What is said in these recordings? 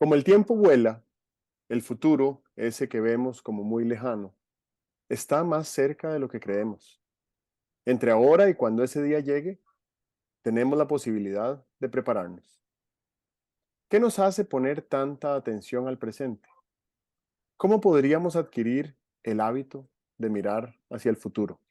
Como el tiempo vuela, el futuro, ese que vemos como muy lejano, está más cerca de lo que creemos. Entre ahora y cuando ese día llegue, tenemos la posibilidad de prepararnos. ¿Qué nos hace poner tanta atención al presente? ¿Cómo podríamos adquirir el hábito de mirar hacia el futuro?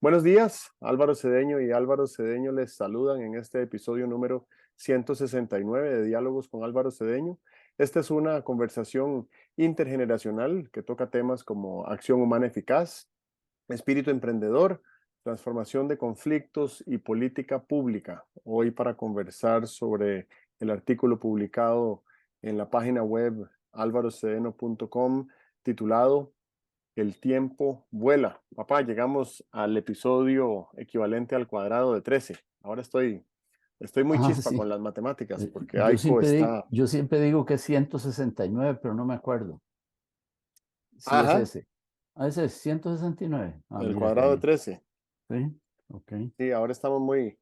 Buenos días, Álvaro Cedeño y Álvaro Cedeño les saludan en este episodio número 169 de Diálogos con Álvaro Cedeño. Esta es una conversación intergeneracional que toca temas como acción humana eficaz, espíritu emprendedor, transformación de conflictos y política pública. Hoy para conversar sobre el artículo publicado en la página web alvarocedeno.com titulado El tiempo vuela. Papá, llegamos al episodio equivalente al cuadrado de 13. Ahora estoy muy Ah, chispa con sí. las matemáticas porque Yo Aiko siempre digo, está... yo siempre digo que es 169, pero no me acuerdo si es Ajá, ese. Ah, ese es 169. Ah, el mira qué cuadrado de bien. 13. Sí, ok. Sí, ahora estamos muy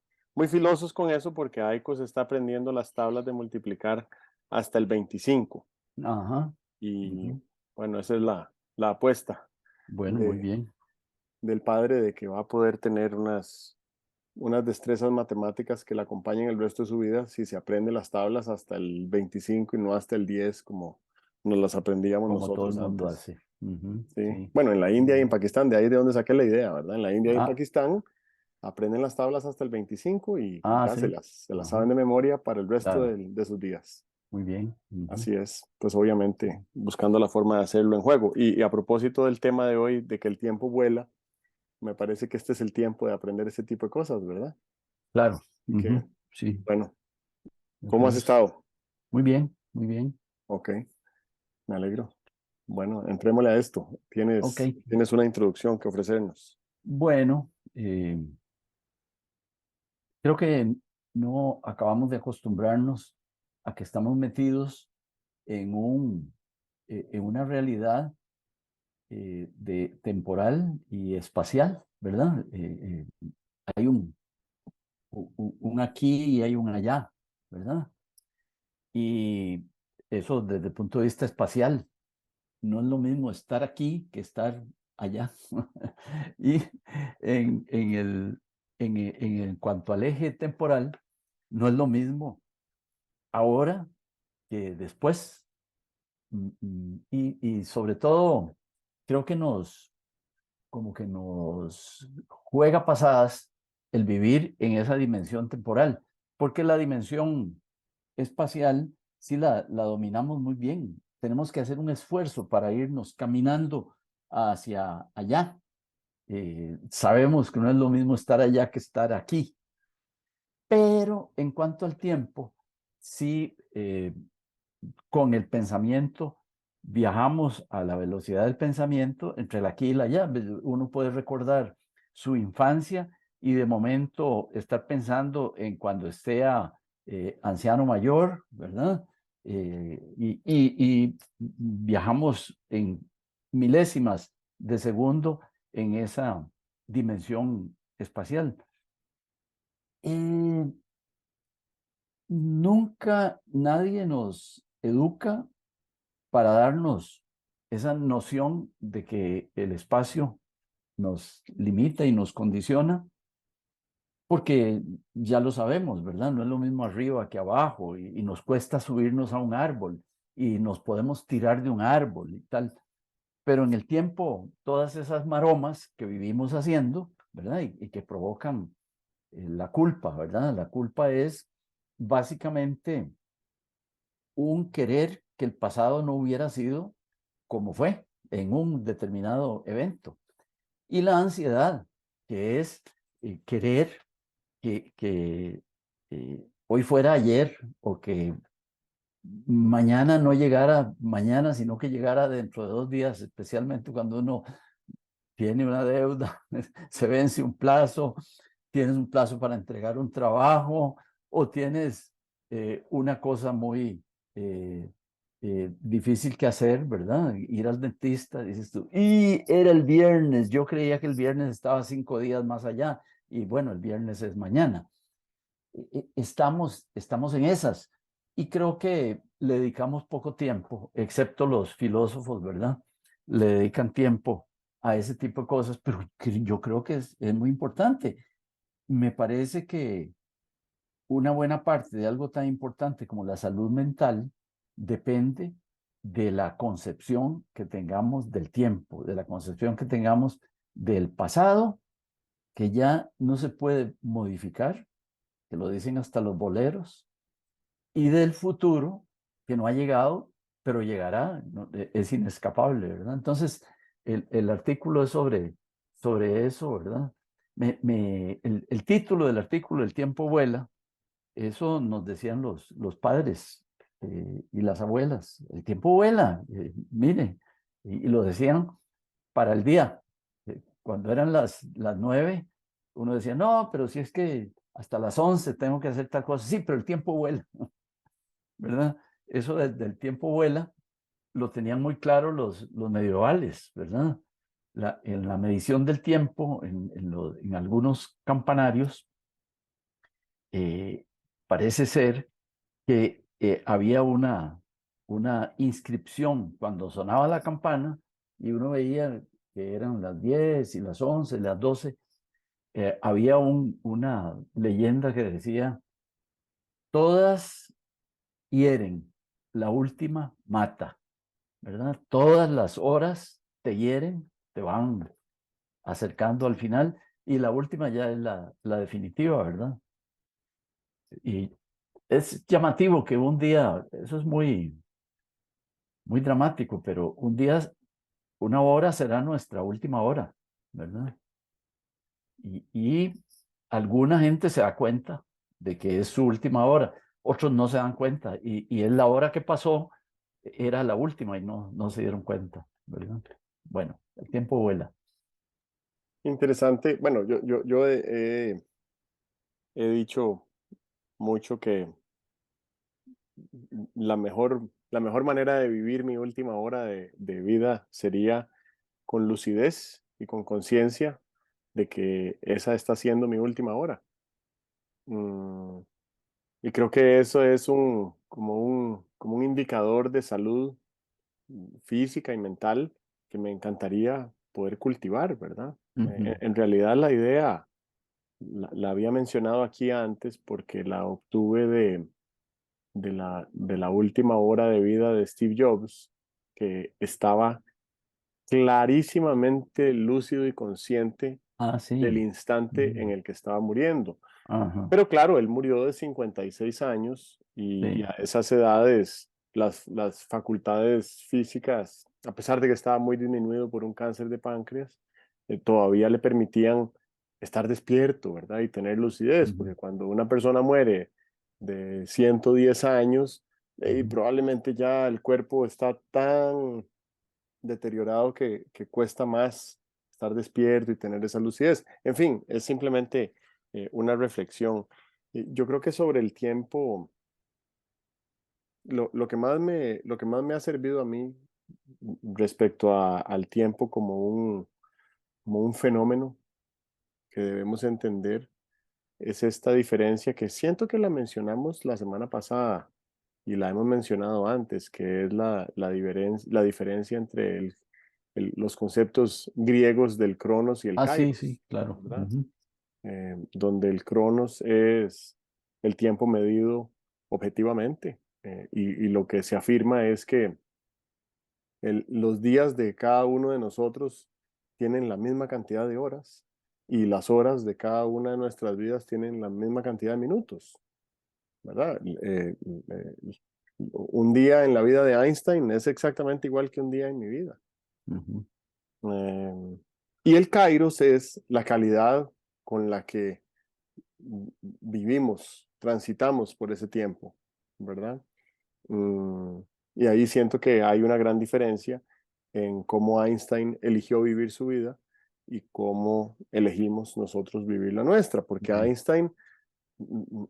filosos con eso porque Aiko se está aprendiendo las tablas de multiplicar hasta el 25. Ajá. Y Ujú. bueno, esa es la apuesta Bueno, muy de, bien. del padre de que va a poder tener unas destrezas matemáticas que le acompañen el resto de su vida si se aprende las tablas hasta el 25 y no hasta el 10 como nos las aprendíamos Como todo el nosotros mundo antes. hace. Ujú, Sí. sí. Bueno, en la India y en Ujú. Pakistán, de ahí de donde saqué la idea, ¿verdad? En la India y en Ah, Pakistán aprenden las tablas hasta el 25 y ya se sí. las Ajá. saben de memoria para el resto Claro. de sus días. Muy bien. Ujú. Así es, pues obviamente buscando la forma de hacerlo en juego. Y a propósito del tema de hoy, de que el tiempo vuela, me parece que este es el tiempo de aprender ese tipo de cosas, ¿verdad? Claro. Así que, Ujú, sí. bueno, ¿cómo has Entonces, estado? muy bien, muy bien. Ok, me alegro. Bueno, entrémosle a esto. Ok. Tienes una introducción que ofrecernos. Bueno, creo que no acabamos de acostumbrarnos a que estamos metidos en una realidad de temporal y espacial, ¿verdad? Hay un aquí y hay un allá, ¿verdad? Y eso desde el punto de vista espacial, no es lo mismo estar aquí que estar allá. Y en cuanto al eje temporal, no es lo mismo ahora que después. Y sobre todo, creo que como que nos juega pasadas el vivir en esa dimensión temporal, porque la dimensión espacial sí la dominamos muy bien. Tenemos que hacer un esfuerzo para irnos caminando hacia allá. Sabemos que no es lo mismo estar allá que estar aquí, pero en cuanto al tiempo, sí, con el pensamiento viajamos a la velocidad del pensamiento entre el aquí y el allá. Uno puede recordar su infancia y de momento estar pensando en cuando sea anciano mayor, ¿verdad? Y viajamos en milésimas de segundo en esa dimensión espacial. Eh, Nunca nadie nos educa para darnos esa noción de que el espacio nos limita y nos condiciona, porque ya lo sabemos, ¿verdad? No es lo mismo arriba que abajo y nos cuesta subirnos a un árbol y nos podemos tirar de un árbol y tal. Pero en el tiempo, todas esas maromas que vivimos haciendo, ¿verdad? Y que provocan la culpa, ¿verdad? La culpa es básicamente un querer que el pasado no hubiera sido como fue en un determinado evento. Y la ansiedad, que es querer que hoy fuera ayer o que mañana no llegara mañana, sino que llegara dentro de 2 días, especialmente cuando uno tiene una deuda, se vence un plazo, tienes un plazo para entregar un trabajo o tienes una cosa muy difícil que hacer, ¿verdad? Ir al dentista, dices tú, y era el viernes, yo creía que el viernes estaba 5 días más allá y bueno, el viernes es mañana. Estamos en esas. Y creo que le dedicamos poco tiempo, excepto los filósofos, ¿verdad? Le dedican tiempo a ese tipo de cosas, pero yo creo que es muy importante. Me parece que una buena parte de algo tan importante como la salud mental depende de la concepción que tengamos del tiempo, de la concepción que tengamos del pasado, que ya no se puede modificar, que lo dicen hasta los boleros, y del futuro, que no ha llegado, pero llegará, es inescapable, ¿verdad? Entonces, el artículo es sobre eso, ¿verdad? El título del artículo, El tiempo vuela, eso nos decían los padres y las abuelas, el tiempo vuela, mire, y lo decían para el día. Cuando eran las 9, uno decía, no, pero si es que hasta las 11 tengo que hacer tal cosa. Sí, pero el tiempo vuela, ¿verdad? Eso del tiempo vuela lo tenían muy claro los medievales, ¿verdad? En la medición del tiempo, en algunos campanarios, eh, parece ser que había una inscripción cuando sonaba la campana y uno veía que eran las 10 y las 11, las 12, había una leyenda que decía, todas hieren, la última mata, ¿verdad? Todas las horas te hieren, te van acercando al final y la última ya es la definitiva, ¿verdad? Y es llamativo que un día, eso es muy dramático, pero un día, una hora será nuestra última hora, ¿verdad? Y alguna gente se da cuenta de que es su última hora, otros no se dan cuenta y es la hora que pasó, era la última y no se dieron cuenta, ¿verdad? Bueno, el tiempo vuela. Interesante. Bueno, yo he dicho mucho que la mejor manera de vivir mi última hora de vida sería con lucidez y con conciencia de que esa está siendo mi última hora. Mm, y creo que eso es como un indicador de salud física y mental que me encantaría poder cultivar, ¿verdad? Ujú. En realidad la idea la había mencionado aquí antes porque la obtuve de la última hora de vida de Steve Jobs, que estaba clarísimamente lúcido y consciente Ah, del sí. instante en Mm. el que estaba muriendo. Ajá, Pero claro, él murió de 56 años y sí. a esas edades las facultades físicas, a pesar de que estaba muy disminuido por un cáncer de páncreas, todavía le permitían estar despierto, ¿verdad? Y tener lucidez, Ujú, porque cuando una persona muere de 110 años, ujú, probablemente ya el cuerpo está tan deteriorado que cuesta más estar despierto y tener esa lucidez. En fin, es simplemente una reflexión. Y yo creo que sobre el tiempo, lo que más me ha servido a mí respecto al tiempo como un fenómeno que debemos entender es esta diferencia que siento que la mencionamos la semana pasada y la hemos mencionado antes, que es la diferencia entre los conceptos griegos del cronos y el ah, sí, sí, kairos, claro. ¿verdad? Ujú, Donde el cronos es el tiempo medido objetivamente, y lo que se afirma es que los días de cada uno de nosotros tienen la misma cantidad de horas y las horas de cada una de nuestras vidas tienen la misma cantidad de minutos, ¿verdad? Un día en la vida de Einstein es exactamente igual que un día en mi vida. ujú, Eh, y el kairos es la calidad con la que vivimos, transitamos por ese tiempo, ¿verdad? Mm, y ahí siento que hay una gran diferencia en cómo Einstein eligió vivir su vida y cómo elegimos nosotros vivir la nuestra, porque ujú, Einstein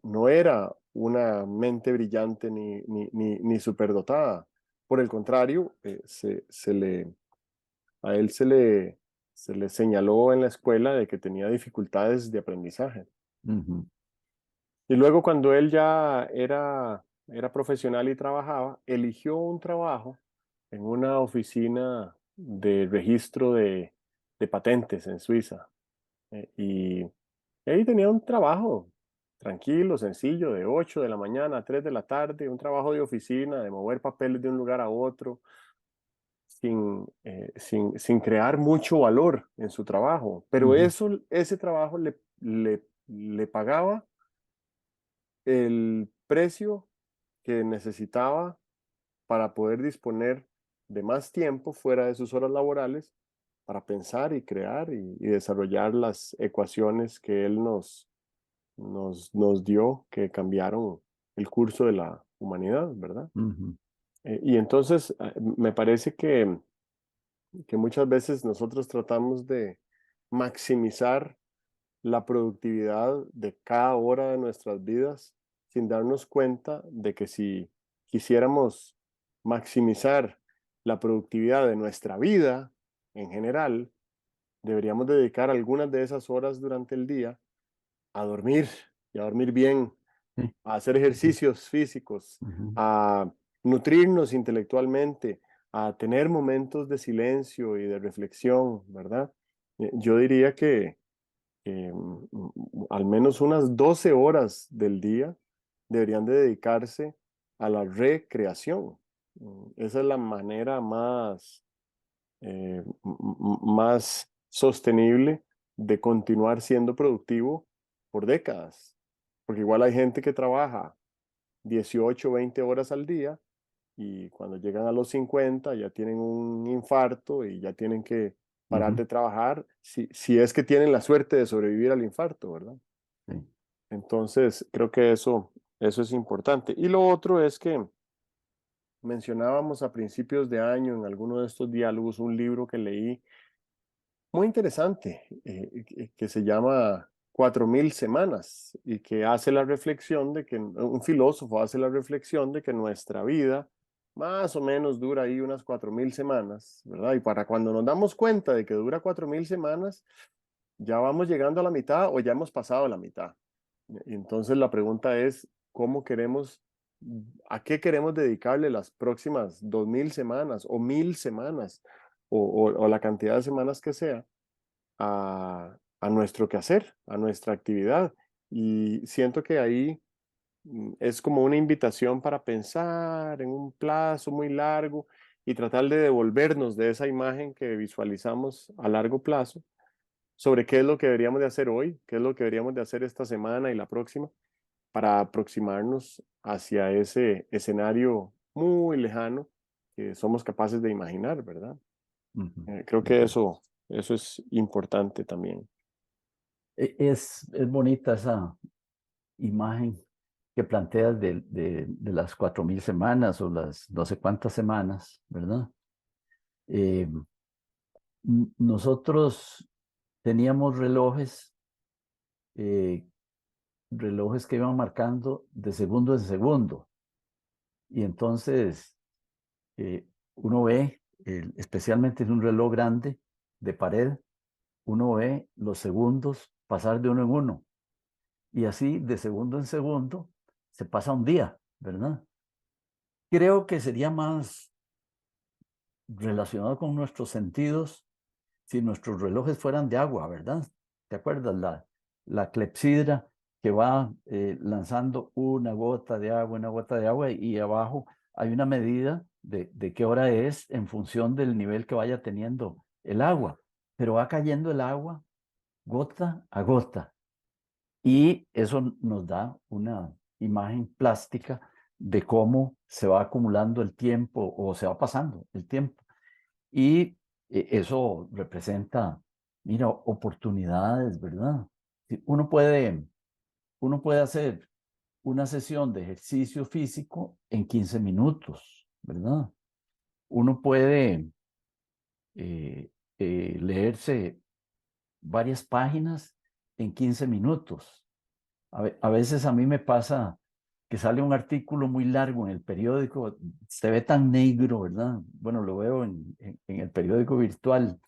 no era una mente brillante ni superdotada. Por el contrario, a él se le señaló en la escuela de que tenía dificultades de aprendizaje. ujú, Y luego cuando él ya era era profesional y trabajaba, eligió un trabajo en una oficina de registro de patentes en Suiza. Y ahí tenía un trabajo tranquilo, sencillo, de 8 de la mañana a 3 de la tarde, un trabajo de oficina, de mover papeles de un lugar a otro, sin crear mucho valor en su trabajo. Pero Ujú, ese trabajo le pagaba el precio que necesitaba para poder disponer de más tiempo fuera de sus horas laborales para pensar y crear y desarrollar las ecuaciones que él nos dio que cambiaron el curso de la humanidad, ¿verdad? ujú, Y entonces me parece que muchas veces nosotros tratamos de maximizar la productividad de cada hora de nuestras vidas sin darnos cuenta de que si quisiéramos maximizar la productividad de nuestra vida en general, deberíamos dedicar algunas de esas horas durante el día a dormir y a dormir bien, sí, a hacer sí, sí, ejercicios físicos, ujú, a nutrirnos intelectualmente, a tener momentos de silencio y de reflexión, ¿verdad? Yo diría que al menos unas 12 horas del día deberían de dedicarse a la recreación. Esa es la manera más sostenible de continuar siendo productivo por décadas. Porque igual hay gente que trabaja 18 20 horas al día y cuando llegan a los 50 ya tienen un infarto y ya tienen que parar ujú, de trabajar, si es que tienen la suerte de sobrevivir al infarto, ¿verdad? sí, Entonces, creo que eso es importante. Y lo otro es que mencionábamos a principios de año en alguno de estos diálogos un libro que leí muy interesante, que se llama 4000 semanas y que hace la reflexión de que un filósofo hace la reflexión de que nuestra vida más o menos dura ahí unas 4000 semanas, ¿verdad? Y para cuando nos damos cuenta de que dura 4000 semanas, ya vamos llegando a la mitad o ya hemos pasado la mitad. Y entonces la pregunta es, ¿cómo queremos, a qué queremos dedicarle las próximas 2000 semanas o 1000 semanas o la cantidad de semanas que sea a nuestro quehacer, a nuestra actividad? Y siento que ahí es como una invitación para pensar en un plazo muy largo y tratar de devolvernos de esa imagen que visualizamos a largo plazo sobre qué es lo que deberíamos de hacer hoy, qué es lo que deberíamos de hacer esta semana y la próxima para aproximarnos hacia ese escenario muy lejano que somos capaces de imaginar, ¿verdad? ujú, Creo de que acuerdo. eso es importante también. Es bonita esa imagen que planteas de las 4000 semanas o las no sé cuántas semanas, ¿verdad? Eh, Nosotros teníamos eh, relojes que iban marcando de segundo en segundo. Y entonces uno ve, especialmente en un reloj grande de pared, uno ve los segundos pasar de uno en uno. Y así, de segundo en segundo, se pasa un día, ¿verdad? Creo que sería más relacionado con nuestros sentidos si nuestros relojes fueran de agua, ¿verdad? ¿Te acuerdas? La clepsidra que va lanzando una gota de agua y abajo hay una medida de qué hora es en función del nivel que vaya teniendo el agua. Pero va cayendo el agua gota a gota y eso nos da una imagen plástica de cómo se va acumulando el tiempo o se va pasando el tiempo. Y eso representa, mira, oportunidades, ¿verdad? Sí, uno puede hacer una sesión de ejercicio físico en 15 minutos, ¿verdad? Uno puede eh, leerse varias páginas en 15 minutos. A veces a mí me pasa que sale un artículo muy largo en el periódico, se ve tan negro, ¿verdad? Bueno, lo veo en el periódico virtual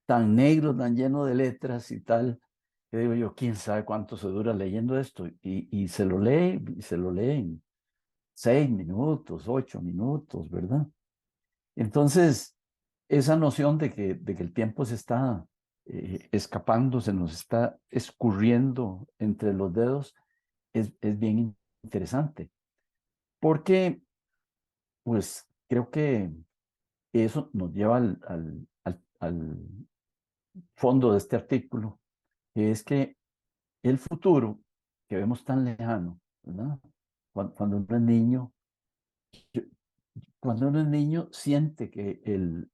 tan negro, tan lleno de letras y tal, que digo yo, quién sabe cuánto se dura leyendo esto, y se lo lee, y se lo leen. 6 minutos, 8 minutos, ¿verdad? Entonces, esa noción de que el tiempo se está escapando, se nos está escurriendo entre los dedos, es bien interesante, porque pues creo que eso nos lleva al fondo de este artículo, que es que el futuro que vemos tan lejano, ¿verdad? Cuando uno es niño, yo- cuando uno es niño siente que el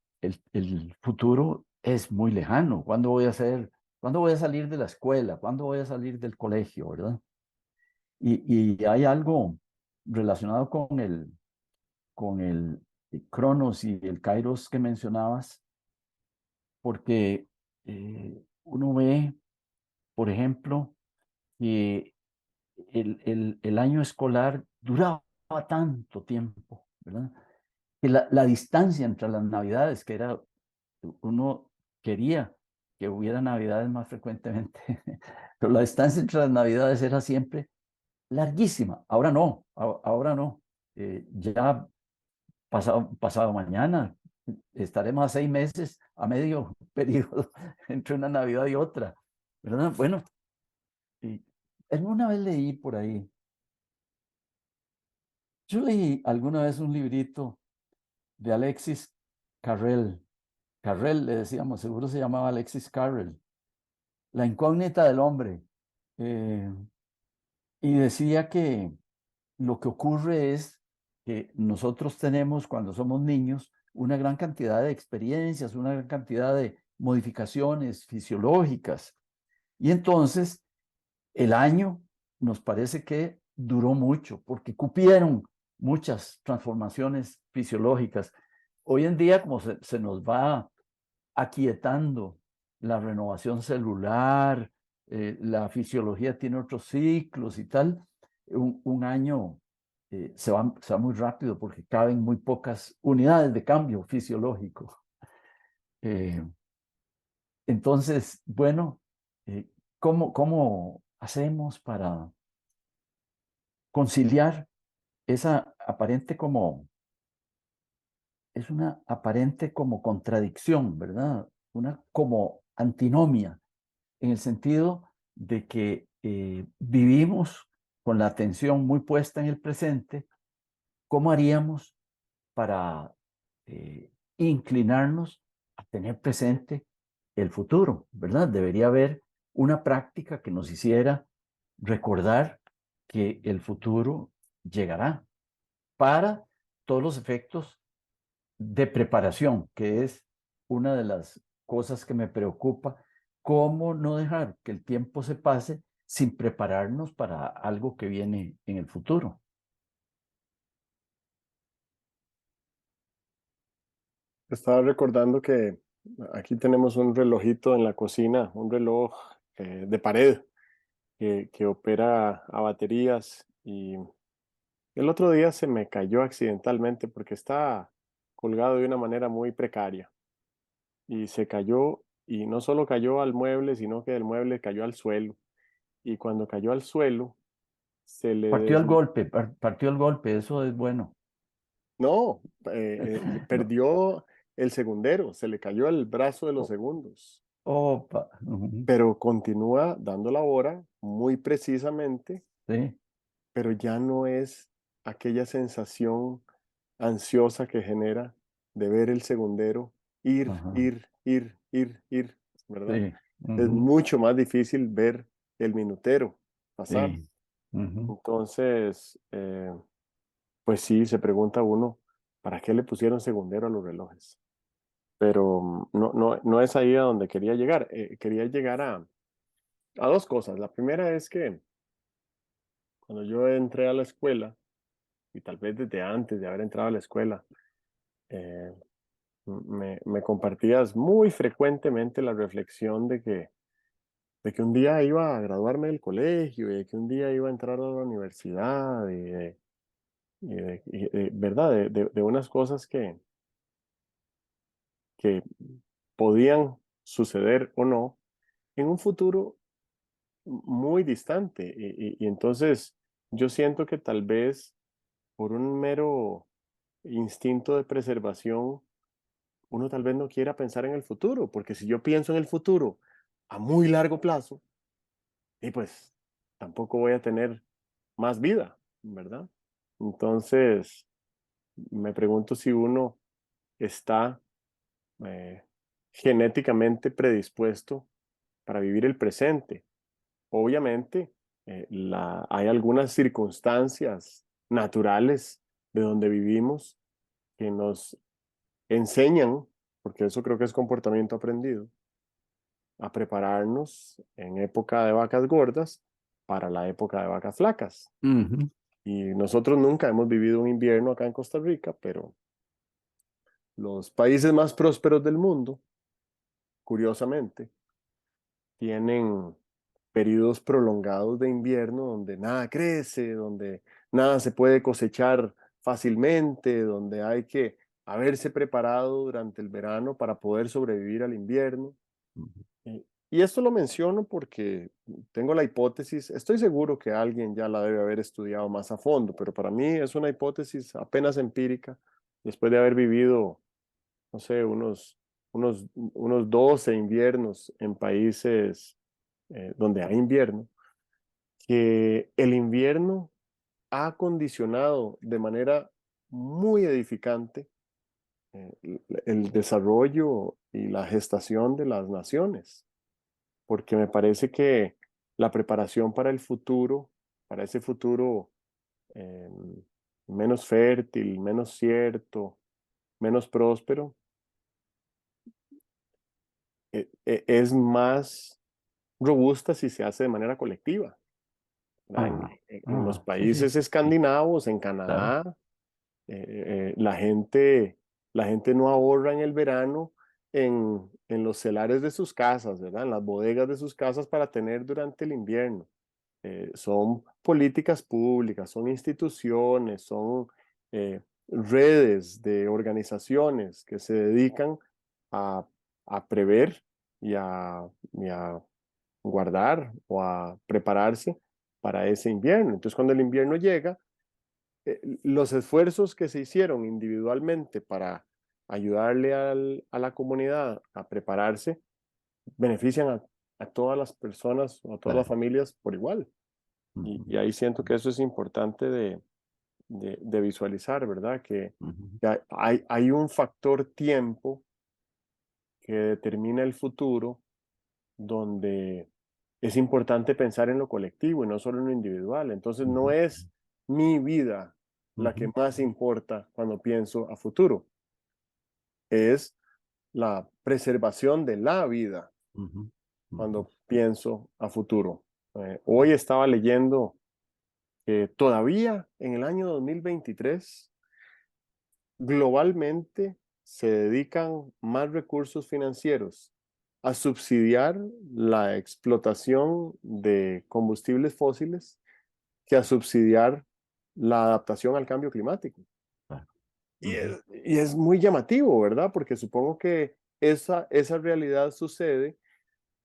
futuro es muy lejano. ¿Cuándo voy a hacer, cuándo voy a salir de la escuela? ¿Cuándo voy a salir del colegio, verdad? Y hay algo relacionado con el Cronos y el Kairos que mencionabas, porque uno ve, por ejemplo, que el año escolar duraba tanto tiempo, ¿verdad? Que la distancia entre las navidades, que era, uno quería que hubiera navidades más frecuentemente, pero la distancia entre las navidades era siempre larguísima. Ahora no, ahora no. Ya pasado mañana estaremos a 6 meses, a medio periodo entre una Navidad y otra, ¿verdad? Bueno, y alguna vez leí por ahí, yo leí alguna vez un librito de Alexis Carrel. Carrel le decíamos, seguro se llamaba Alexis Carrel, La incógnita del hombre. Eh, y decía que lo que ocurre es que nosotros tenemos cuando somos niños una gran cantidad de experiencias, una gran cantidad de modificaciones fisiológicas. Y entonces el año nos parece que duró mucho porque cupieron muchas transformaciones fisiológicas. Hoy en día, como se nos va aquietando la renovación celular, la fisiología tiene otros ciclos y tal, un año se va muy rápido porque caben muy pocas unidades de cambio fisiológico. Eh, entonces, bueno, eh, ¿cómo hacemos para conciliar esa aparente como, es una aparente como contradicción, ¿verdad? Una como antinomia en el sentido de que vivimos con la atención muy puesta en el presente. ¿Cómo haríamos para inclinarnos a tener presente el futuro, ¿verdad? Debería haber una práctica que nos hiciera recordar que el futuro llegará para todos los efectos de preparación, que es una de las cosas que me preocupa, cómo no dejar que el tiempo se pase sin prepararnos para algo que viene en el futuro. Estaba recordando que aquí tenemos un relojito en la cocina, un reloj de pared que opera a baterías y el otro día se me cayó accidentalmente porque está colgado de una manera muy precaria y se cayó y no solo cayó al mueble, sino que el mueble cayó al suelo y cuando cayó al suelo se le Partió el des... golpe, partió el golpe, eso es bueno. No, No, perdió el segundero, se le cayó el brazo de los o- segundos, opa, ujú, pero continúa dando la hora muy precisamente, sí, pero ya no es aquella sensación ansiosa que genera de ver el segundero ir, ajá, ir, ir, ir, ir, ¿verdad? sí, Es ujú, mucho más difícil ver el minutero pasar. sí, ujú. Entonces, pues sí, se pregunta uno, ¿para qué le pusieron segundero a los relojes? Pero no es ahí a donde quería llegar. Quería llegar a dos cosas. La primera es que cuando yo entré a la escuela, y tal vez desde antes de haber entrado a la escuela, eh, me compartías muy frecuentemente la reflexión de que un día iba a graduarme del colegio y de que un día iba a entrar a la universidad ¿verdad? De unas cosas que podían suceder o no en un futuro muy distante. Y entonces yo siento que tal vez por un mero instinto de preservación, uno tal vez no quiera pensar en el futuro, porque si yo pienso en el futuro a muy largo plazo, y pues tampoco voy a tener más vida, ¿verdad? Entonces, me pregunto si uno está eh, genéticamente predispuesto para vivir el presente. Obviamente, hay algunas circunstancias naturales de donde vivimos que nos enseñan, porque eso creo que es comportamiento aprendido, a prepararnos en época de vacas gordas para la época de vacas flacas. Ujú. Y nosotros nunca hemos vivido un invierno acá en Costa Rica, pero los países más prósperos del mundo, curiosamente, tienen periodos prolongados de invierno donde nada crece, donde nada se puede cosechar fácilmente, donde hay que haberse preparado durante el verano para poder sobrevivir al invierno. Ujú. Y esto lo menciono porque tengo la hipótesis, estoy seguro que alguien ya la debe haber estudiado más a fondo, pero para mí es una hipótesis apenas empírica, después de haber vivido, no sé, unos 12 inviernos en países donde hay invierno, que el invierno ha condicionado de manera muy edificante el desarrollo y la gestación de las naciones, porque me parece que la preparación para el futuro, para ese futuro eh, menos fértil, menos cierto, menos próspero, es más robusta si se hace de manera colectiva. ¿Verdad? Ajá, En los ajá, sí, sí, países escandinavos, en claro. Canadá, la gente no ahorra en el verano en los celares de sus casas, ¿verdad? En las bodegas de sus casas para tener durante el invierno. Son políticas públicas, son instituciones, son redes de organizaciones que se dedican a, a prever y a guardar o a prepararse para ese invierno. Entonces, cuando el invierno llega, los esfuerzos que se hicieron individualmente para ayudarle a la comunidad a prepararse benefician a todas las personas o a todas las Claro. familias por igual. Ujú. Y ahí siento que eso es importante de visualizar, ¿verdad? Ujú. Que hay un factor tiempo que determina el futuro donde es importante pensar en lo colectivo y no solo en lo individual. Entonces no Ujú. es mi vida la que Ujú. más importa cuando pienso a futuro, es la preservación de la vida Ujú. Ujú. cuando pienso a futuro. Hoy estaba leyendo que todavía en el año 2023 globalmente se dedican más recursos financieros a subsidiar la explotación de combustibles fósiles que a subsidiar la adaptación al cambio climático. Claro. Y Ujú. es muy llamativo, ¿verdad? Porque supongo que esa realidad sucede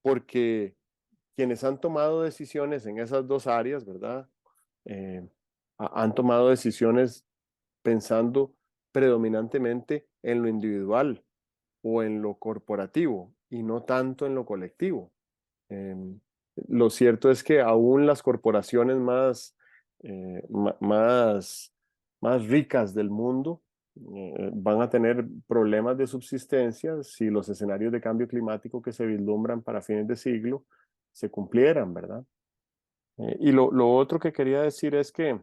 porque quienes han tomado decisiones en esas dos áreas, ¿verdad? Eh, Han tomado decisiones pensando predominantemente en lo individual o en lo corporativo y no tanto en lo colectivo. Em, lo cierto es que aún las corporaciones más, más ricas del mundo van a tener problemas de subsistencia si los escenarios de cambio climático que se vislumbran para fines de siglo se cumplieran, ¿verdad? Y lo otro que quería decir es que,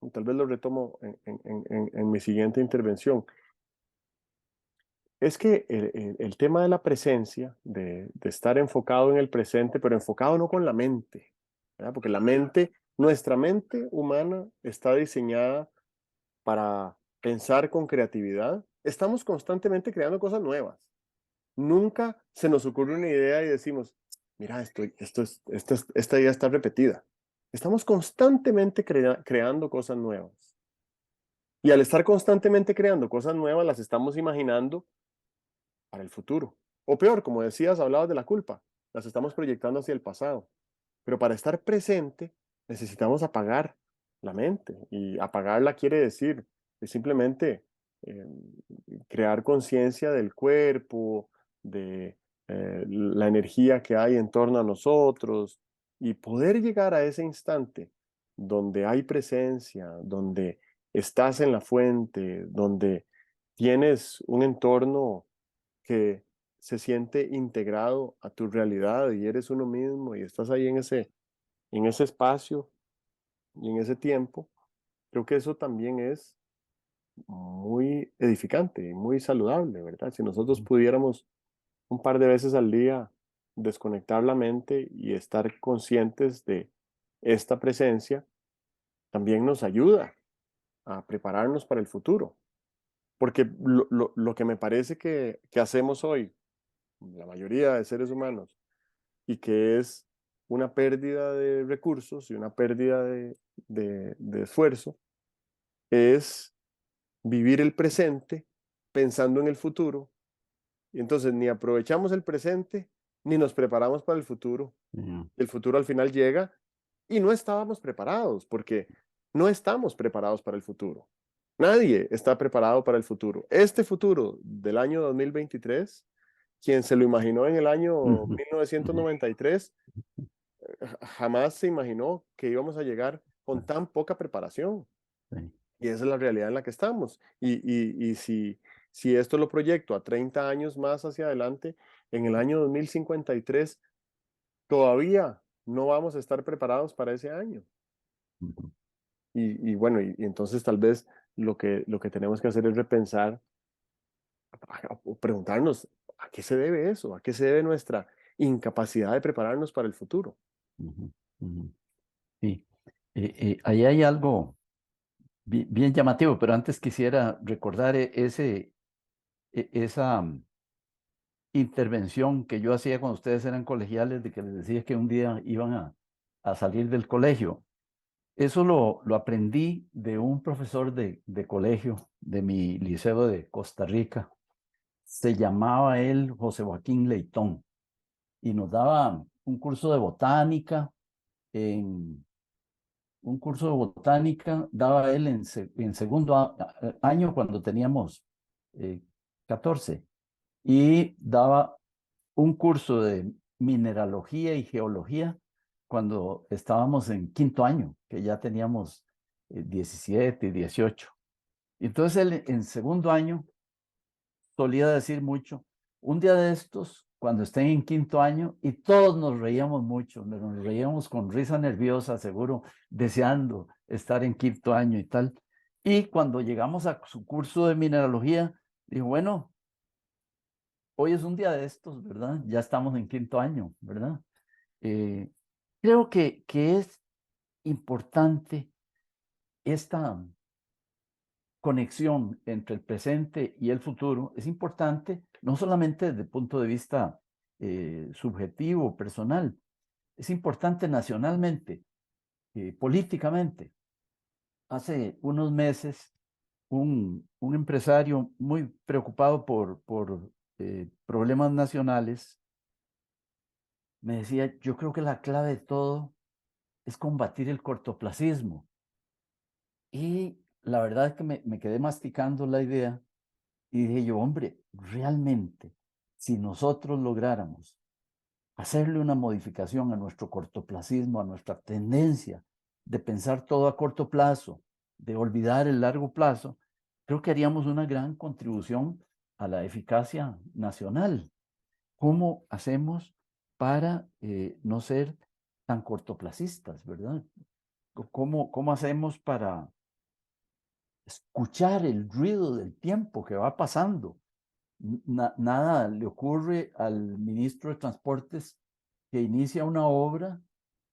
y tal vez lo retomo en mi siguiente intervención, es que el tema de la presencia, de estar enfocado en el presente, pero enfocado no con la mente, ¿verdad? Porque la mente, nuestra mente humana está diseñada para pensar con creatividad. Estamos constantemente creando cosas nuevas. Nunca se nos ocurre una idea y decimos, mira, esta idea está repetida. Estamos constantemente creando cosas nuevas. Y al estar constantemente creando cosas nuevas, las estamos imaginando para el futuro. O peor, como decías, hablabas de la culpa. Las estamos proyectando hacia el pasado. Pero para estar presente, necesitamos apagar. la mente. Y apagarla quiere decir es simplemente eh, crear conciencia del cuerpo, de la energía que hay en torno a nosotros y poder llegar a ese instante donde hay presencia, donde estás en la fuente, donde tienes un entorno que se siente integrado a tu realidad y eres uno mismo y estás ahí en ese espacio y en ese tiempo, creo que eso también es muy edificante y muy saludable, ¿verdad? Si nosotros pudiéramos un par de veces al día desconectar la mente y estar conscientes de esta presencia, también nos ayuda a prepararnos para el futuro. Porque lo que me parece que hacemos hoy, la mayoría de seres humanos, y que es una pérdida de recursos y una pérdida de esfuerzo, es vivir el presente pensando en el futuro. Y entonces ni aprovechamos el presente ni nos preparamos para el futuro. Yeah. El futuro al final llega y no estábamos preparados porque no estamos preparados para el futuro. Nadie está preparado para el futuro. Este futuro del año 2023, quien se lo imaginó en el año Ujú, ujú, 1993, jamás se imaginó que íbamos a llegar con tan poca preparación. sí, Y esa es la realidad en la que estamos. Y si esto lo proyecto a 30 años más hacia adelante, en el año 2053 todavía no vamos a estar preparados para ese año. ujú, Y bueno, y entonces tal vez lo que tenemos que hacer es repensar o preguntarnos, ¿a qué se debe eso? ¿A qué se debe nuestra incapacidad de prepararnos para el futuro? ujú, ujú. Sí, ahí hay algo bien llamativo, pero antes quisiera recordar esa intervención que yo hacía cuando ustedes eran colegiales, de que les decía que un día iban a salir del colegio. Eso lo aprendí de un profesor de colegio de mi liceo de Costa Rica. Se llamaba él José Joaquín Leitón y nos daba un curso de botánica. En un curso de botánica daba él en segundo año cuando teníamos eh, 14 y daba un curso de mineralogía y geología cuando estábamos en quinto año, que ya teníamos 17 y 18. Entonces él en segundo año solía decir mucho, un día de estos, cuando estén en quinto año, y todos nos reíamos mucho, nos reíamos con risa nerviosa, seguro, deseando estar en quinto año y tal. Y cuando llegamos a su curso de mineralogía, dijo, bueno, hoy es un día de estos, ¿verdad? Ya estamos en quinto año, ¿verdad? Eh, Creo que es importante esta conexión entre el presente y el futuro. Es importante no solamente desde el punto de vista subjetivo, personal, es importante nacionalmente, políticamente. Hace unos meses, un empresario muy preocupado por problemas nacionales me decía, yo creo que la clave de todo es combatir el cortoplacismo. Y la verdad es que me quedé masticando la idea y dije yo, hombre, realmente, si nosotros lográramos hacerle una modificación a nuestro cortoplacismo, a nuestra tendencia de pensar todo a corto plazo, de olvidar el largo plazo, creo que haríamos una gran contribución a la eficacia nacional. ¿Cómo hacemos para no ser tan cortoplacistas, verdad? ¿Cómo hacemos para escuchar el ruido del tiempo que va pasando? Nada le ocurre al ministro de Transportes que inicia una obra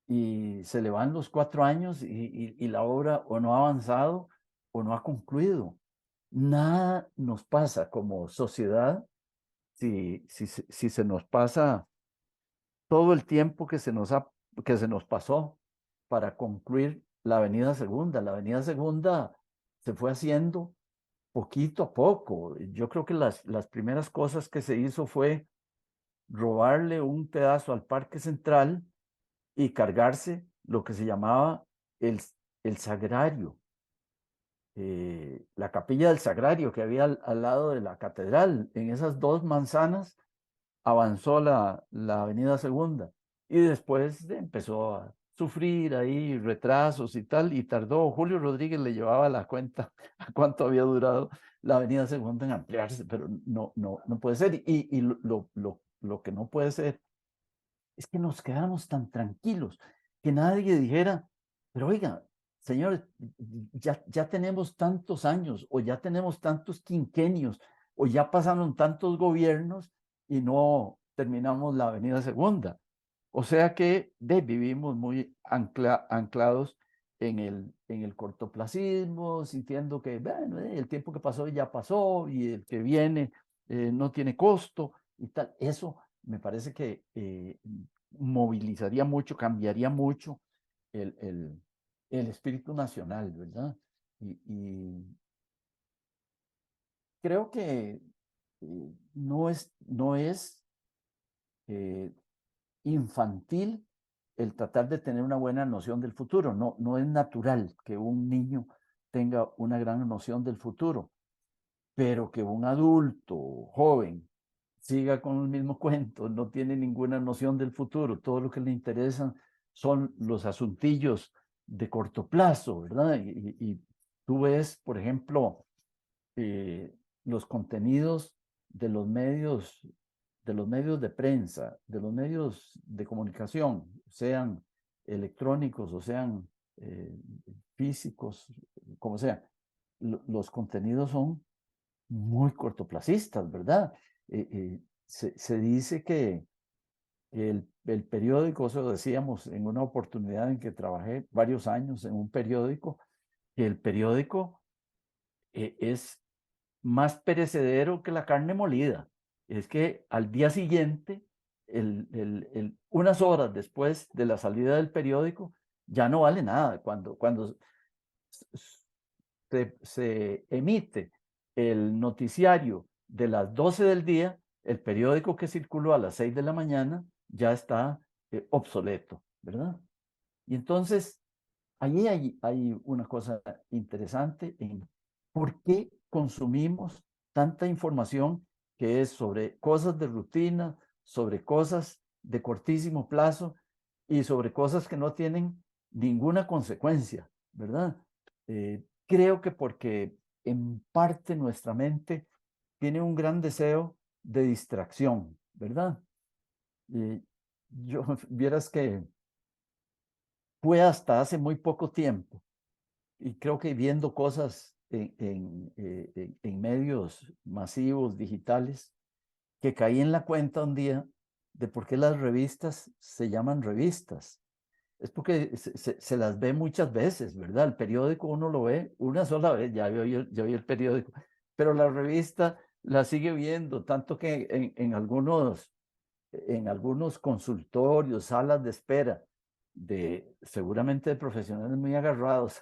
y se le van los 4 años y la obra o no ha avanzado o no ha concluido. Nada nos pasa como sociedad si se nos pasa todo el tiempo que se nos pasó para concluir la Avenida Segunda. La Avenida Segunda se fue haciendo poquito a poco. Yo creo que las primeras cosas que se hizo fue robarle un pedazo al Parque Central y cargarse lo que se llamaba el el sagrario, la capilla del sagrario que había al lado de la catedral. En esas 2 manzanas avanzó la avenida Segunda y después empezó a sufrir ahí retrasos y tal, y tardó, Julio Rodríguez le llevaba la cuenta a cuánto había durado la avenida Segunda en ampliarse, pero no puede ser. Y lo que no puede ser es que nos quedamos tan tranquilos que nadie dijera, pero oiga, señores, ya tenemos tantos años o ya tenemos tantos quinquenios o ya pasaron tantos gobiernos y no terminamos la avenida Segunda. O sea que vivimos muy anclados en el cortoplacismo, sintiendo que bueno, el tiempo que pasó ya pasó y el que viene no tiene costo y tal. Eso me parece que movilizaría mucho, cambiaría mucho el, el, el espíritu nacional, ¿verdad? Y creo que no es eh, infantil el tratar de tener una buena noción del futuro. No es natural que un niño tenga una gran noción del futuro, pero que un adulto joven siga con el mismo cuento, no tiene ninguna noción del futuro, todo lo que le interesa son los asuntillos de corto plazo, ¿verdad? Y tú ves, por ejemplo, eh, los contenidos de los medios, de los medios de prensa, de los medios de comunicación, sean electrónicos o sean físicos, como sea, los contenidos son muy cortoplacistas, ¿verdad? Se dice que el periódico, eso decíamos en una oportunidad en que trabajé varios años en un periódico, que el periódico es más perecedero que la carne molida. Es que al día siguiente, unas horas después de la salida del periódico, ya no vale nada. Cuando se emite el noticiario de las 12 del día, el periódico que circuló a las 6 de la mañana ya está obsoleto, ¿verdad? Y entonces, allí hay una cosa interesante en por qué consumimos tanta información que es sobre cosas de rutina, sobre cosas de cortísimo plazo y sobre cosas que no tienen ninguna consecuencia, ¿verdad? Creo que porque en parte nuestra mente tiene un gran deseo de distracción, ¿verdad? Eh, yo, vieras que fue hasta hace muy poco tiempo y creo que viendo cosas en medios masivos, digitales, que caí en la cuenta un día de por qué las revistas se llaman revistas. Es porque se las ve muchas veces, ¿verdad? El periódico uno lo ve una sola vez, ya vio el periódico, pero la revista la sigue viendo, tanto que en algunos consultorios, salas de espera, seguramente de profesionales muy agarrados,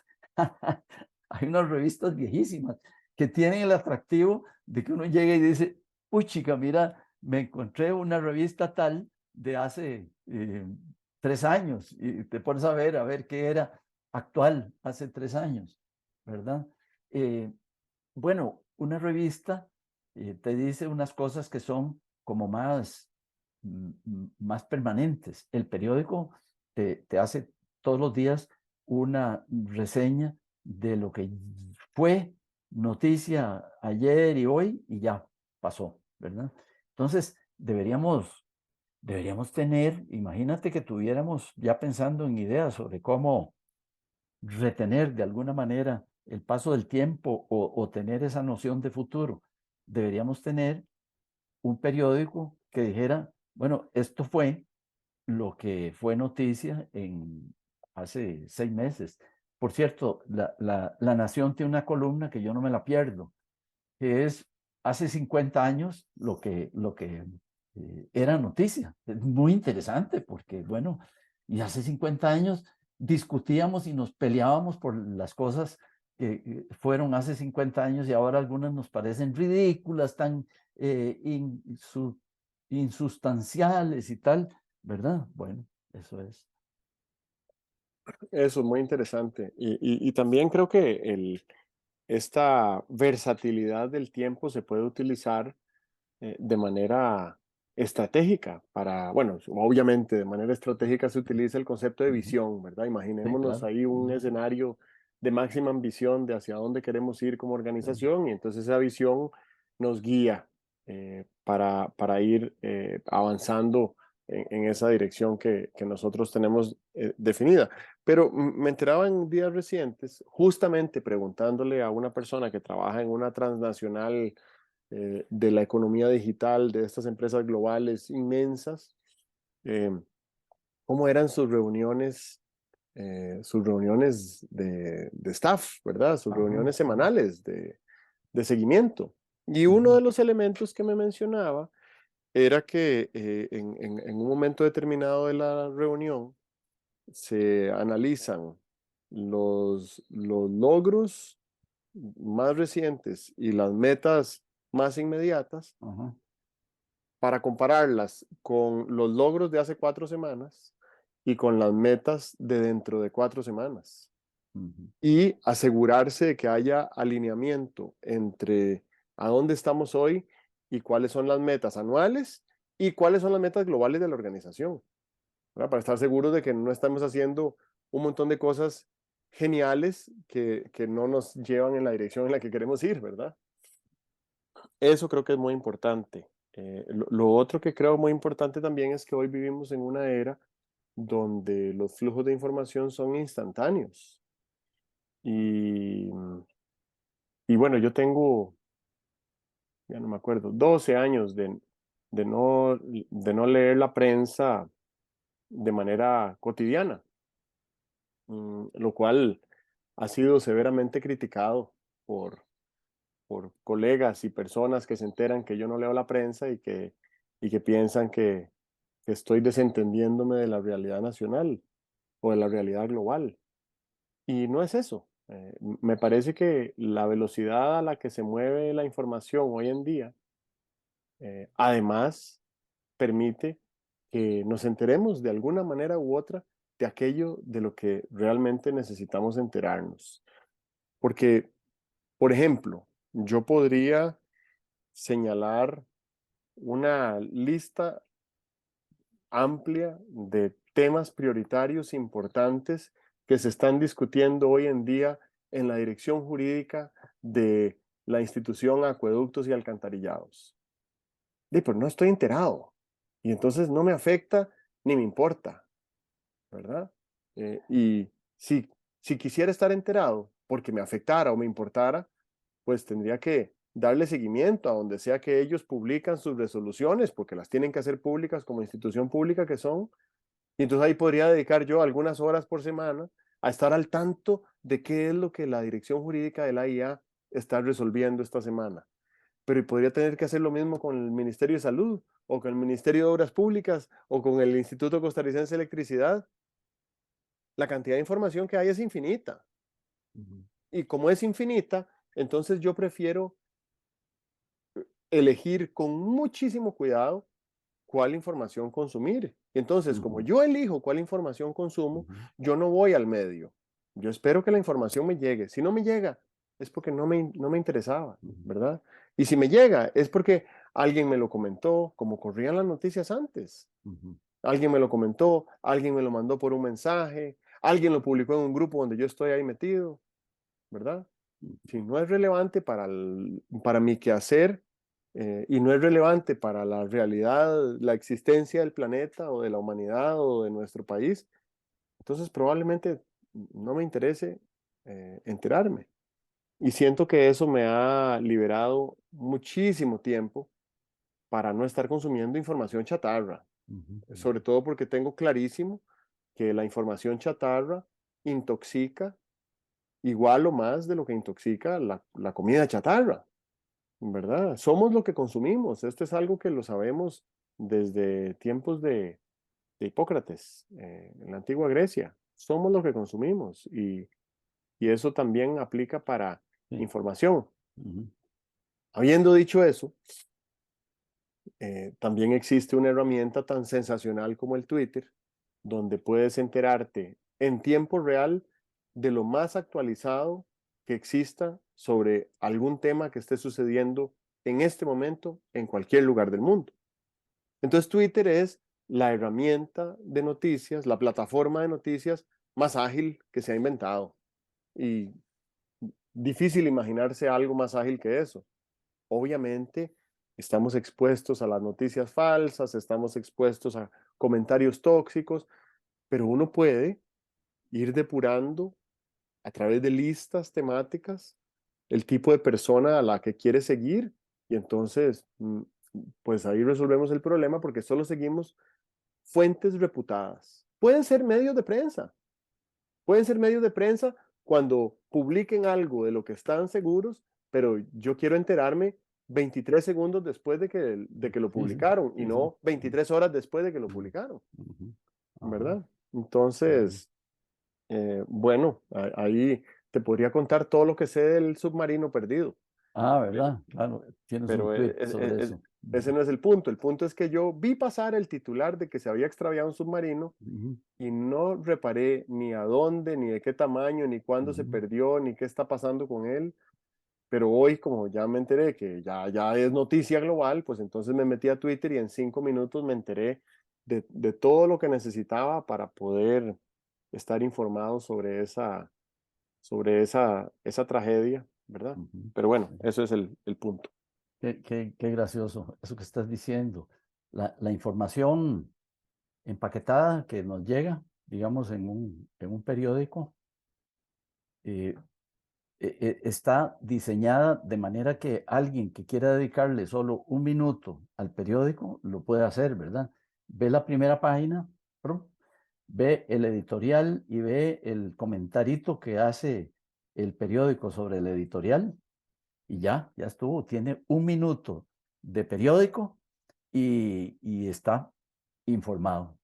hay unas revistas viejísimas que tienen el atractivo de que uno llega y dice, uy chica, mira, me encontré una revista tal de hace 3 años y te pones a ver qué era actual hace 3 años, ¿verdad? Eh, bueno, una revista te dice unas cosas que son como más permanentes. El periódico te hace todos los días una reseña de lo que fue noticia ayer y hoy y ya pasó, ¿verdad? Entonces, deberíamos tener, imagínate que tuviéramos ya pensando en ideas sobre cómo retener de alguna manera el paso del tiempo o tener esa noción de futuro. Deberíamos tener un periódico que dijera, bueno, esto fue lo que fue noticia hace 6 meses. Por cierto, la Nación tiene una columna que yo no me la pierdo, que es hace 50 años lo que era noticia. Es muy interesante porque, bueno, y hace 50 años discutíamos y nos peleábamos por las cosas que fueron hace 50 años y ahora algunas nos parecen ridículas, tan insustanciales y tal, ¿verdad? Bueno, eso es. Eso es muy interesante. Y también creo que esta versatilidad del tiempo se puede utilizar de manera estratégica para, bueno, obviamente de manera estratégica se utiliza el concepto de Ujú. visión, ¿verdad? Sí, Imaginémonos claro. ahí un Ujú, escenario de máxima ambición de hacia dónde queremos ir como sí, organización y entonces esa visión nos guía para ir avanzando en esa dirección que nosotros tenemos definida. Pero me enteraba en días recientes, justamente preguntándole a una persona que trabaja en una transnacional de la economía digital, de estas empresas globales inmensas, eh, cómo eran sus reuniones de staff, ¿verdad? Sus ajá, reuniones sí, semanales de seguimiento. Y uno ujú, de los elementos que me mencionaba era que en un momento determinado de la reunión se analizan los logros más recientes y las metas más inmediatas ajá, para compararlas con los logros de hace 4 semanas y con las metas de dentro de 4 semanas. ujú, Y asegurarse de que haya alineamiento entre a dónde estamos hoy y cuáles son las metas anuales y cuáles son las metas globales de la organización, ¿verdad? Para estar seguros de que no estamos haciendo un montón de cosas geniales que no nos llevan en la dirección en la que queremos ir, ¿verdad? Eso creo que es muy importante. Lo otro que creo muy importante también es que hoy vivimos en una era donde los flujos de información son instantáneos. Y, y bueno, yo tengo, ya no me acuerdo, 12 años de no leer la prensa de manera cotidiana, lo cual ha sido severamente criticado por, por colegas y personas que se enteran que yo no leo la prensa y que piensan que estoy desentendiéndome de la realidad nacional o de la realidad global. Y no es eso. Me parece que la velocidad a la que se mueve la información hoy en día, además, permite que nos enteremos de alguna manera u otra de aquello de lo que realmente necesitamos enterarnos. Porque, por ejemplo, yo podría señalar una lista amplia de temas prioritarios importantes que se están discutiendo hoy en día en la dirección jurídica de la institución Acueductos y Alcantarillados. Pero no estoy enterado y entonces no me afecta ni me importa, ¿verdad? Y si quisiera estar enterado porque me afectara o me importara, pues tendría que darle seguimiento a donde sea que ellos publican sus resoluciones, porque las tienen que hacer públicas como institución pública que son, y entonces ahí podría dedicar yo algunas horas por semana a estar al tanto de qué es lo que la dirección jurídica de la IA está resolviendo esta semana. Pero podría tener que hacer lo mismo con el Ministerio de Salud, o con el Ministerio de Obras Públicas, o con el Instituto Costarricense de Electricidad. La cantidad de información que hay es infinita. ujú, Y como es infinita, entonces yo prefiero elegir con muchísimo cuidado cuál información consumir. Entonces, como ujú, yo elijo cuál información consumo, ujú, yo no voy al medio. Yo espero que la información me llegue. Si no me llega, es porque no me interesaba, ujú, ¿verdad? Y si me llega, es porque alguien me lo comentó, como corrían las noticias antes. ujú, Alguien me lo comentó, alguien me lo mandó por un mensaje, alguien lo publicó en un grupo donde yo estoy ahí metido, ¿verdad? Si no es relevante para mi quehacer y no es relevante para la realidad, la existencia del planeta o de la humanidad o de nuestro país, entonces probablemente no me interese enterarme. Y siento que eso me ha liberado muchísimo tiempo para no estar consumiendo información chatarra, ujú, sobre todo porque tengo clarísimo que la información chatarra intoxica igual o más de lo que intoxica la comida chatarra, ¿verdad? Somos lo que consumimos. Esto es algo que lo sabemos desde tiempos de Hipócrates, en la antigua Grecia. Somos lo que consumimos y eso también aplica para sí, información. ujú, Habiendo dicho eso, también existe una herramienta tan sensacional como el Twitter, donde puedes enterarte en tiempo real de lo más actualizado que exista sobre algún tema que esté sucediendo en este momento en cualquier lugar del mundo. Entonces Twitter es la herramienta de noticias, la plataforma de noticias más ágil que se ha inventado. Y difícil imaginarse algo más ágil que eso. Obviamente estamos expuestos a las noticias falsas, estamos expuestos a comentarios tóxicos, pero uno puede ir depurando a través de listas temáticas el tipo de persona a la que quiere seguir y entonces pues ahí resolvemos el problema porque solo seguimos fuentes reputadas. Pueden ser medios de prensa cuando publiquen algo de lo que están seguros, pero yo quiero enterarme 23 segundos después de que lo Sí, sí, publicaron y sí, sí. no 23 horas después de que lo Ujú, publicaron, ujú. Ajá, ¿verdad? sí. Entonces, bueno, ahí te podría contar todo lo que sé del submarino perdido, Ah, pero, ¿verdad? Claro, tienes un pero tweet sobre eso. ese Ujú, no es el punto. El punto es que yo vi pasar el titular de que se había extraviado un submarino ujú, y no reparé ni a dónde, ni de qué tamaño, ni cuándo se ujú, perdió, ni qué está pasando con él. Pero hoy, como ya me enteré que ya es noticia global, pues entonces me metí a Twitter y en 5 minutos me enteré de todo lo que necesitaba para poder estar informado sobre esa tragedia, ¿verdad? ujú. Pero bueno, eso es el punto. Qué gracioso eso que estás diciendo. La información empaquetada que nos llega, digamos, en un periódico, eh, está diseñada de manera que alguien que quiera dedicarle solo un minuto al periódico lo puede hacer, ¿verdad? Ve la primera página, ¡prum! Ve el editorial y ve el comentarito que hace el periódico sobre el editorial y ya estuvo. Tiene un minuto de periódico y está informado.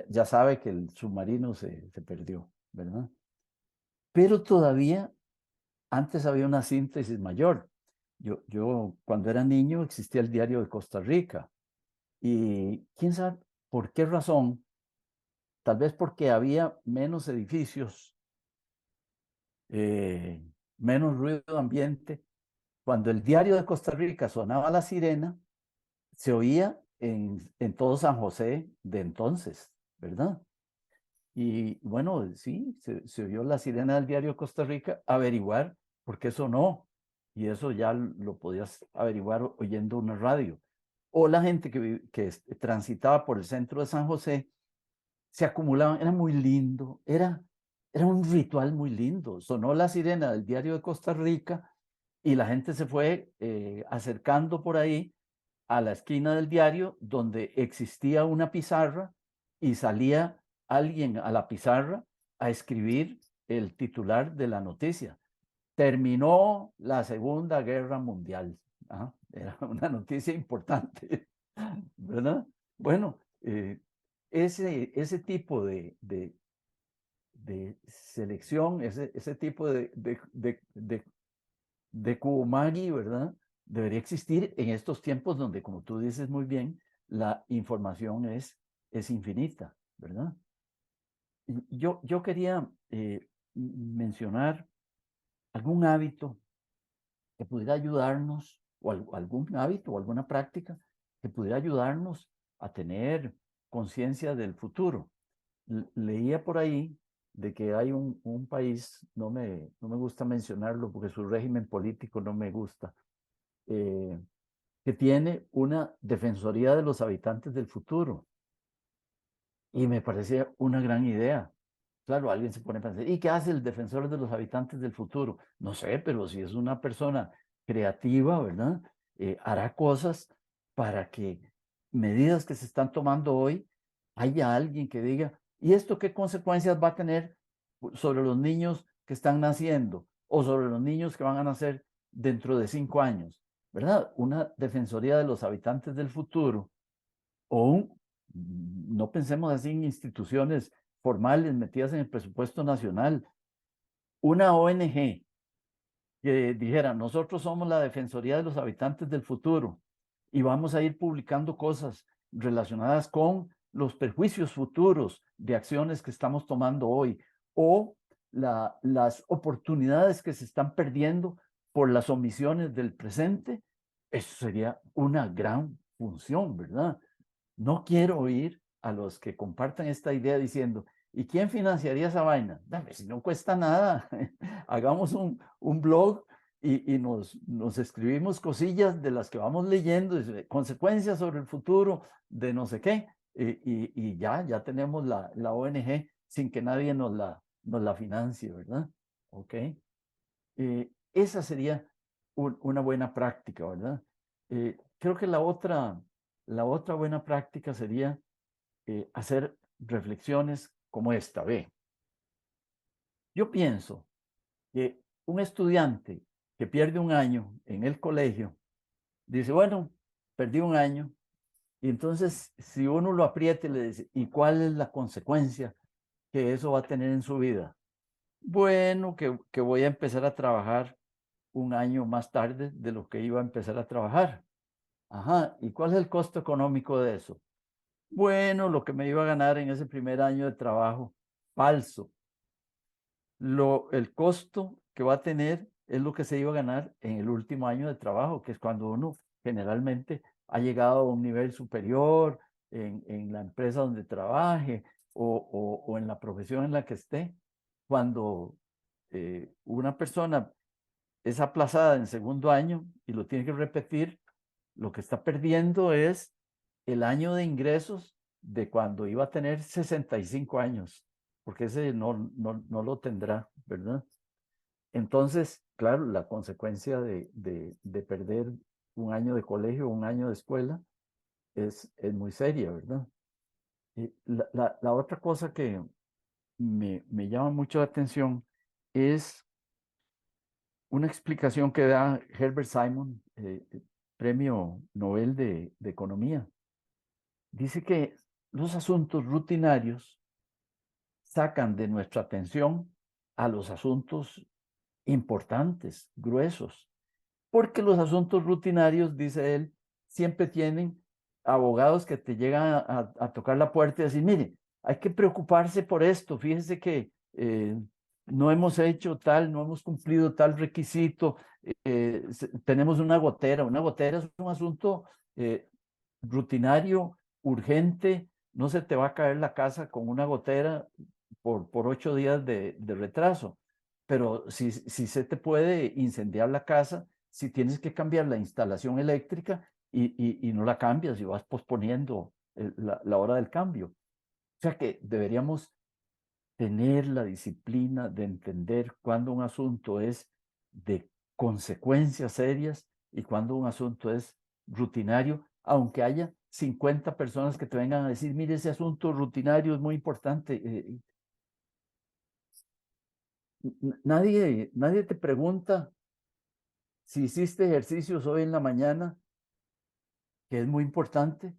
Ya sabe que el submarino se perdió, ¿verdad? Pero todavía antes había una síntesis mayor. Yo cuando era niño existía el Diario de Costa Rica y quién sabe por qué razón, tal vez porque había menos edificios, eh, menos ruido ambiente. Cuando el Diario de Costa Rica sonaba la sirena, se oía en todo San José de entonces, ¿verdad? Y bueno, sí, se oyó la sirena del Diario de Costa Rica, averiguar por qué sonó. Y eso ya lo podías averiguar oyendo una radio. O la gente que transitaba por el centro de San José, se acumulaban, era muy lindo, era un ritual muy lindo. Sonó la sirena del Diario de Costa Rica y la gente se fue acercando por ahí a la esquina del diario donde existía una pizarra y salía alguien a la pizarra a escribir el titular de la noticia. Terminó la Segunda Guerra Mundial. ¿Ah? Era una noticia importante, ¿verdad? Bueno, ese tipo de selección, ese tipo de Kubumagi, ¿verdad? Debería existir en estos tiempos donde, como tú dices muy bien, la información es infinita, ¿verdad? Yo quería mencionar algún hábito que pudiera ayudarnos, o algún hábito o alguna práctica que pudiera ayudarnos a tener conciencia del futuro. Leía por ahí de que hay un país, no me gusta mencionarlo porque su régimen político no me gusta, eh, que tiene una Defensoría de los Habitantes del Futuro. Y me parecía una gran idea. Claro, alguien se pone a pensar, ¿y qué hace el Defensor de los Habitantes del Futuro? No sé, pero si es una persona creativa, ¿verdad? Hará cosas para que medidas que se están tomando hoy, haya alguien que diga, ¿y esto qué consecuencias va a tener sobre los niños que están naciendo o sobre los niños que van a nacer dentro de 5 años? ¿Verdad? Una Defensoría de los Habitantes del Futuro o no pensemos así en instituciones formales metidas en el presupuesto nacional, una ONG que dijera, nosotros somos la Defensoría de los Habitantes del Futuro y vamos a ir publicando cosas relacionadas con los perjuicios futuros de acciones que estamos tomando hoy o las oportunidades que se están perdiendo por las omisiones del presente, eso sería una gran función, ¿verdad? No quiero oír a los que compartan esta idea diciendo, ¿y quién financiaría esa vaina? Dame, si no cuesta nada, hagamos un blog y nos escribimos cosillas de las que vamos leyendo, consecuencias sobre el futuro de no sé qué, y ya tenemos la ONG sin que nadie nos la financie, ¿verdad? ¿Ok? Esa sería una buena práctica, ¿verdad? Creo que la otra buena práctica sería hacer reflexiones como esta. Ve, yo pienso que un estudiante que pierde un año en el colegio dice, bueno, perdí un año, y entonces si uno lo aprieta y le dice, ¿y cuál es la consecuencia que eso va a tener en su vida? Bueno, que voy a empezar a trabajar un año más tarde de lo que iba a empezar a trabajar. Ajá, ¿y cuál es el costo económico de eso? Bueno, lo que me iba a ganar en ese primer año de trabajo, falso. El costo que va a tener es lo que se iba a ganar en el último año de trabajo, que es cuando uno generalmente ha llegado a un nivel superior en la empresa donde trabaje o en la profesión en la que esté. Cuando una persona es aplazada en segundo año y lo tiene que repetir, lo que está perdiendo es el año de ingresos de cuando iba a tener 65 años, porque ese no lo tendrá, ¿verdad? Entonces, claro, la consecuencia de perder un año de colegio, un año de escuela, es muy seria, ¿verdad? Y la otra cosa que me llama mucho la atención es una explicación que da Herbert Simon, premio Nobel de Economía. Dice que los asuntos rutinarios sacan de nuestra atención a los asuntos importantes, gruesos, porque los asuntos rutinarios, dice él, siempre tienen abogados que te llegan a tocar la puerta y decir, mire, hay que preocuparse por esto, fíjese que no hemos hecho tal, no hemos cumplido tal requisito, tenemos una gotera es un asunto eh, rutinario, urgente, no se te va a caer la casa con una gotera por 8 días de retraso, pero si se te puede incendiar la casa, si tienes que cambiar la instalación eléctrica y no la cambias y vas posponiendo la hora del cambio. O sea que deberíamos tener la disciplina de entender cuándo un asunto es de consecuencias serias y cuándo un asunto es rutinario, aunque haya 50 personas que te vengan a decir, mire, ese asunto rutinario es muy importante. Nadie te pregunta si hiciste ejercicios hoy en la mañana, que es muy importante,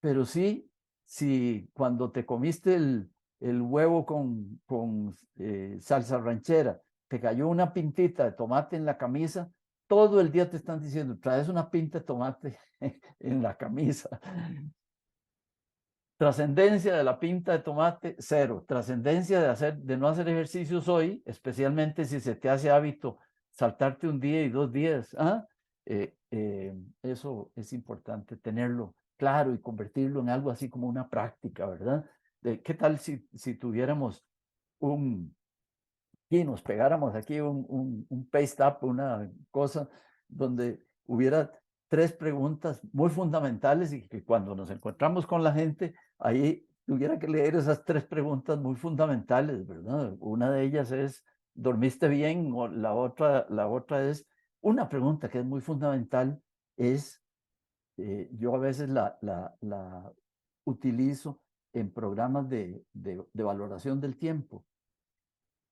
pero sí, si cuando te comiste el huevo con salsa ranchera, te cayó una pintita de tomate en la camisa, todo el día te están diciendo, traes una pinta de tomate en la camisa. Trascendencia de la pinta de tomate, cero. Trascendencia de no hacer ejercicios hoy, especialmente si se te hace hábito saltarte un día y 2 días. ¿Ah? Eso es importante tenerlo claro y convertirlo en algo así como una práctica, ¿verdad? ¿Qué tal si tuviéramos y nos pegáramos aquí un paste up, una cosa donde hubiera 3 preguntas muy fundamentales y que cuando nos encontramos con la gente, ahí tuviera que leer esas 3 preguntas muy fundamentales, ¿verdad? Una de ellas es, ¿dormiste bien? O la otra es, una pregunta que es muy fundamental es, yo a veces la utilizo en programas de valoración del tiempo.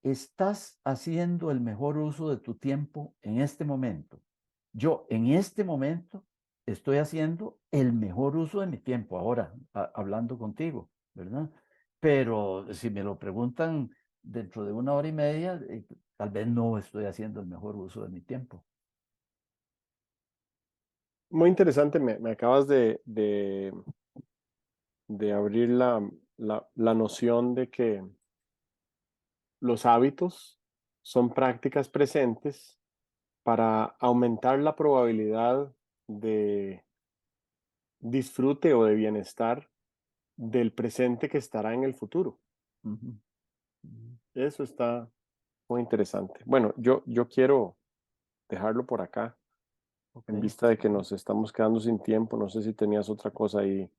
¿Estás haciendo el mejor uso de tu tiempo en este momento? Yo en este momento estoy haciendo el mejor uso de mi tiempo ahora, hablando contigo, ¿verdad? Pero si me lo preguntan dentro de 1 hora y media, tal vez no estoy haciendo el mejor uso de mi tiempo. Muy interesante, me acabas de abrir la noción de que los hábitos son prácticas presentes para aumentar la probabilidad de disfrute o de bienestar del presente que estará en el futuro. Ujú, ujú. Eso está muy interesante. Bueno, yo quiero dejarlo por acá Ok. en vista de que nos estamos quedando sin tiempo. No sé si tenías otra cosa ahí.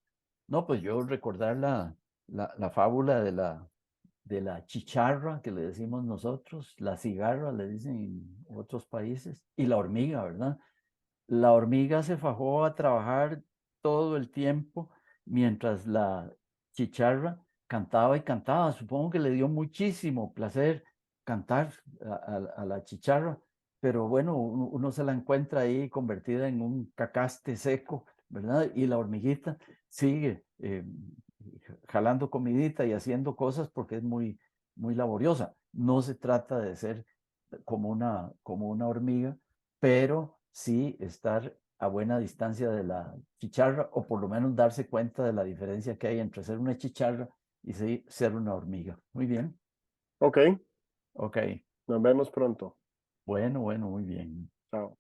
No, pues yo recordar la fábula de la chicharra que le decimos nosotros, la cigarra le dicen en otros países, y la hormiga, ¿verdad? La hormiga se fajó a trabajar todo el tiempo mientras la chicharra cantaba y cantaba. Supongo que le dio muchísimo placer cantar a la chicharra, pero bueno, uno se la encuentra ahí convertida en un cacaste seco, ¿verdad? Y la hormiguita sigue jalando comidita y haciendo cosas porque es muy, muy laboriosa. No se trata de ser como una hormiga, pero sí estar a buena distancia de la chicharra o por lo menos darse cuenta de la diferencia que hay entre ser una chicharra y ser una hormiga. Muy bien, Ok, ok. nos vemos pronto. Bueno, bueno, muy bien. Chao.